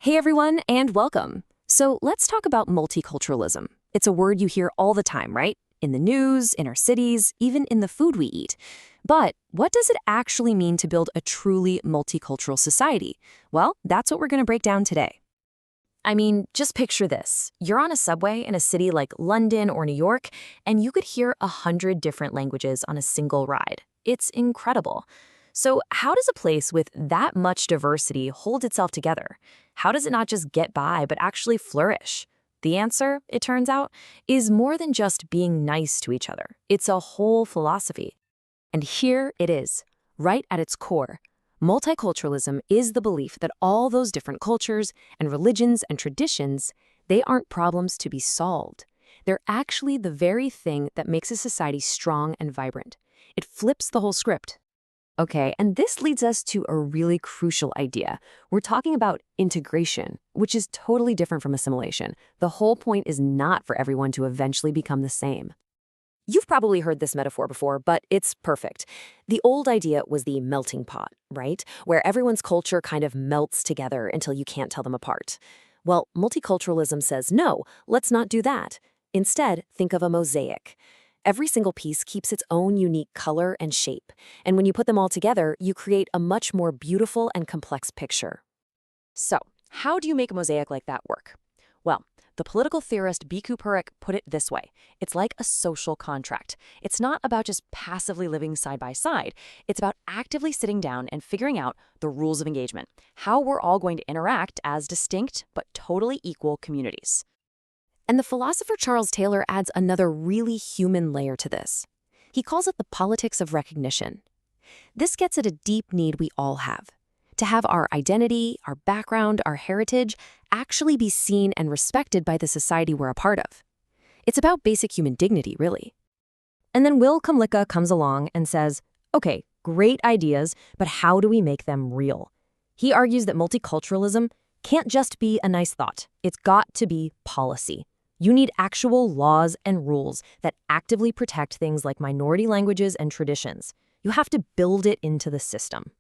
Hey everyone, and welcome. So let's talk about multiculturalism. It's a word you hear all the time, right? In the news, in our cities, even in the food we eat. But what does it actually mean to build a truly multicultural society? Well, that's what we're going to break down today. I mean, just picture this. You're on a subway in a city like London or New York, and you could hear 100 different languages on a single ride. It's incredible. So how does a place with that much diversity hold itself together? How does it not just get by, but actually flourish? The answer, it turns out, is more than just being nice to each other. It's a whole philosophy. And here it is, right at its core. Multiculturalism is the belief that all those different cultures and religions and traditions, they aren't problems to be solved. They're actually the very thing that makes a society strong and vibrant. It flips the whole script. Okay, and this leads us to a really crucial idea. We're talking about integration, which is totally different from assimilation. The whole point is not for everyone to eventually become the same. You've probably heard this metaphor before, but it's perfect. The old idea was the melting pot, right? Where everyone's culture kind of melts together until you can't tell them apart. Well, multiculturalism says, no, let's not do that. Instead, think of a mosaic. Every single piece keeps its own unique color and shape, and when you put them all together, you create a much more beautiful and complex picture. So, how do you make a mosaic like that work? Well, the political theorist Bhikkhu Parekh put it this way. It's like a social contract. It's not about just passively living side by side. It's about actively sitting down and figuring out the rules of engagement, how we're all going to interact as distinct but totally equal communities. And the philosopher Charles Taylor adds another really human layer to this. He calls it the politics of recognition. This gets at a deep need we all have. To have our identity, our background, our heritage actually be seen and respected by the society we're a part of. It's about basic human dignity, really. And then Will Kamlicka comes along and says, okay, great ideas, but how do we make them real? He argues that multiculturalism can't just be a nice thought. It's got to be policy. You need actual laws and rules that actively protect things like minority languages and traditions. You have to build it into the system.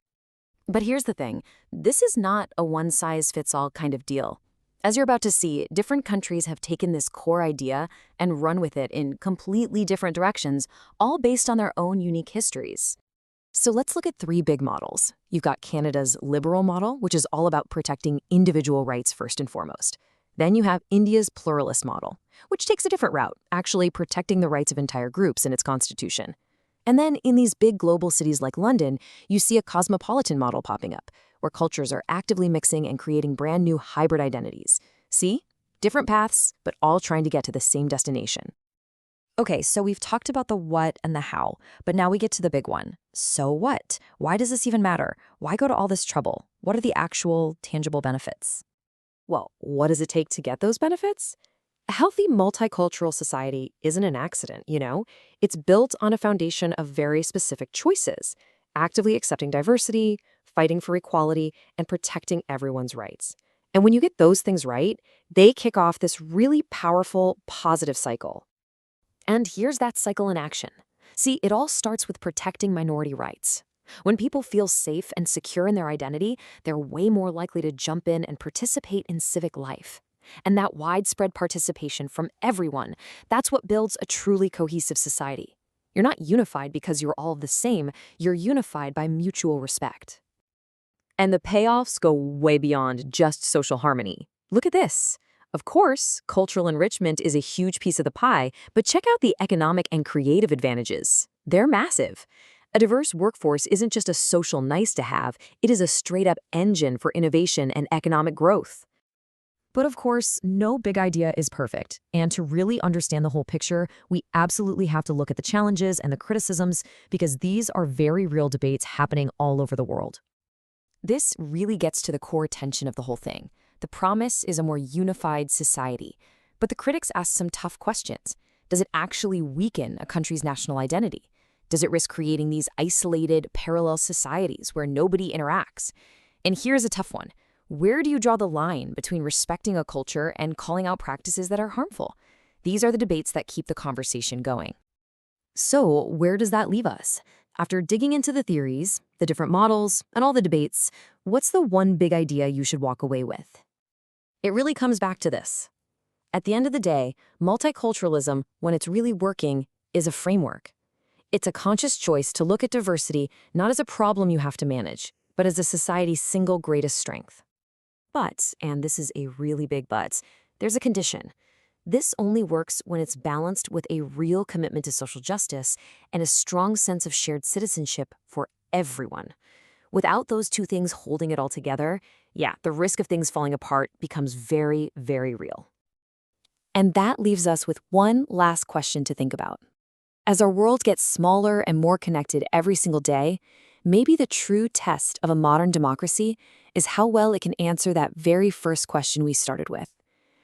But here's the thing. This is not a one-size-fits-all kind of deal. As you're about to see, different countries have taken this core idea and run with it in completely different directions, all based on their own unique histories. So let's look at three big models. You've got Canada's liberal model, which is all about protecting individual rights first and foremost. Then you have India's pluralist model, which takes a different route, actually protecting the rights of entire groups in its constitution. And then in these big global cities like London, you see a cosmopolitan model popping up, where cultures are actively mixing and creating brand new hybrid identities. See? Different paths, but all trying to get to the same destination. Okay, so we've talked about the what and the how, but now we get to the big one. So what? Why does this even matter? Why go to all this trouble? What are the actual, tangible benefits? Well, what does it take to get those benefits? A healthy multicultural society isn't an accident, you know? It's built on a foundation of very specific choices, actively accepting diversity, fighting for equality, and protecting everyone's rights. And when you get those things right, they kick off this really powerful, positive cycle. And here's that cycle in action. See, it all starts with protecting minority rights. When people feel safe and secure in their identity, they're way more likely to jump in and participate in civic life. And that widespread participation from everyone, that's what builds a truly cohesive society. You're not unified because you're all the same, you're unified by mutual respect. And the payoffs go way beyond just social harmony. Look at this. Of course, cultural enrichment is a huge piece of the pie, but check out the economic and creative advantages. They're massive. A diverse workforce isn't just a social nice-to-have, it is a straight-up engine for innovation and economic growth. But of course, no big idea is perfect, and to really understand the whole picture, we absolutely have to look at the challenges and the criticisms, because these are very real debates happening all over the world. This really gets to the core tension of the whole thing. The promise is a more unified society, but the critics ask some tough questions. Does it actually weaken a country's national identity? Does it risk creating these isolated, parallel societies where nobody interacts? And here's a tough one. Where do you draw the line between respecting a culture and calling out practices that are harmful? These are the debates that keep the conversation going. So, where does that leave us? After digging into the theories, the different models, and all the debates, what's the one big idea you should walk away with? It really comes back to this. At the end of the day, multiculturalism, when it's really working, is a framework. It's a conscious choice to look at diversity not as a problem you have to manage, but as a society's single greatest strength. But, and this is a really big but, there's a condition. This only works when it's balanced with a real commitment to social justice and a strong sense of shared citizenship for everyone. Without those two things holding it all together, the risk of things falling apart becomes very, very real. And that leaves us with one last question to think about. As our world gets smaller and more connected every single day, maybe the true test of a modern democracy is how well it can answer that very first question we started with.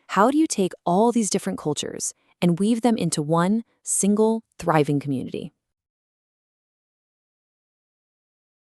How do you take all these different cultures and weave them into one single, thriving community?